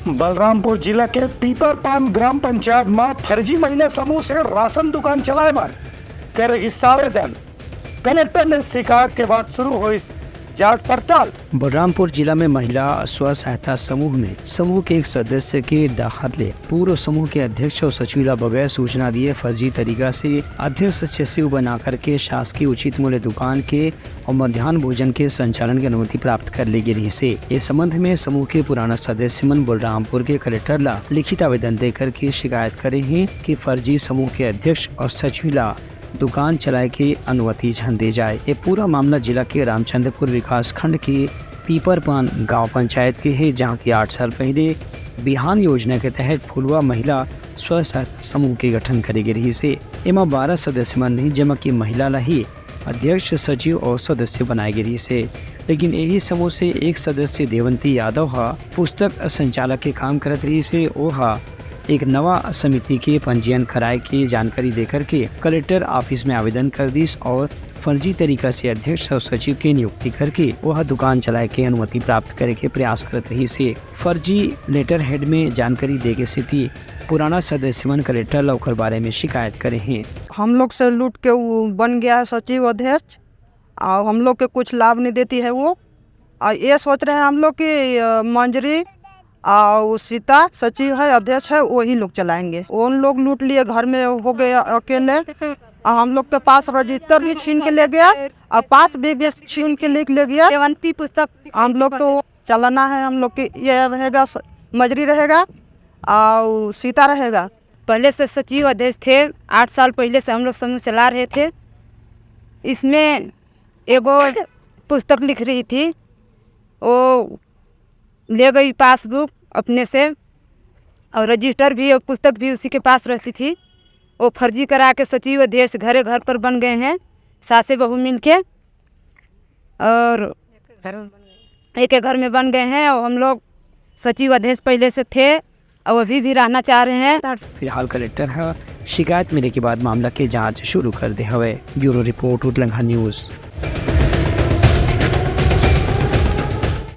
बलरामपुर जिला के पीपरपान ग्राम पंचायत में फर्जी महिला समूह से राशन दुकान चलाए कर हिस्सा आवेदन। कलेक्टर ने शिकायत के बाद शुरू हुई जांच पड़ताल। बलरामपुर जिला में महिला स्व सहायता समूह में समूह के एक सदस्य के दाखिले पूर्व समूह के अध्यक्ष और सचिव बगैर सूचना दिए फर्जी तरीका से अध्यक्ष सचिव बना करके शासकीय उचित मूल्य दुकान के और मध्याह्न भोजन के संचालन की अनुमति प्राप्त कर ली गई से इस संबंध में समूह के पुराना सदस्य मन बलरामपुर के कलेक्टर ला लिखित आवेदन देकर के शिकायत करे हैं कि फर्जी समूह के अध्यक्ष और सचिव ला दुकान चलाए की अनुमति झन दे जाए। ये पूरा मामला जिला के रामचंद्रपुर विकास खंड के पीपरपान गांव पंचायत के है, जहां की 8 साल पहले बिहान योजना के तहत फुलवा महिला स्व सहायता समूह के गठन करे गई रही से एमा 12 सदस्य मन नहीं, जमा की महिला ला ही अध्यक्ष सचिव और सदस्य बनाए गई से। लेकिन यही समूह से एक सदस्य देवंती यादव हा पुस्तक संचालक के काम करत रही से ओहा एक नवा समिति के पंजीयन कराए की जानकारी देकर के कलेक्टर ऑफिस में आवेदन कर दीस और फर्जी तरीका से अध्यक्ष और सचिव की नियुक्ति करके वह दुकान चलाए के अनुमति प्राप्त करे के प्रयास करत रही से फर्जी लेटर हेड में जानकारी दे के स्थिति पुराना सदस्य मन कलेक्टर लौकर बारे में शिकायत करे हैं। हम लोग से लूट के वो बन गया है सचिव अध्यक्ष और हम लोग के कुछ लाभ नहीं देती है वो, और ये सोच रहे हैं हम लोग की मंजरी और सीता सचिव है अध्यक्ष है वही लोग चलाएंगे। उन लोग लूट लिए, घर में हो गए अकेले, और हम लोग के पास रजिस्टर भी छीन के ले गया और पास भी छीन के ले गया। देवंती पुस्तक हम लोग को चलाना है, हम लोग की ये रहेगा मजरी रहेगा और सीता रहेगा। पहले से सचिव अध्यक्ष थे, 8 साल पहले से हम लोग समूह चला रहे थे। इसमें एगो पुस्तक लिख रही थी, वो ले गई पासबुक अपने से और रजिस्टर भी और पुस्तक भी उसी के पास रहती थी। वो फर्जी करा के सचिव अध्यक्ष घर पर बन गए हैं, सासे बहू मिल के, और एक घर में बन गए हैं। और हम लोग सचिव अध्यक्ष पहले से थे और अभी भी रहना चाह रहे हैं। फिलहाल कलेक्टर है शिकायत मिले के बाद मामला के जांच शुरू कर दे हवे। ब्यूरो रिपोर्ट उतलंघा न्यूज़।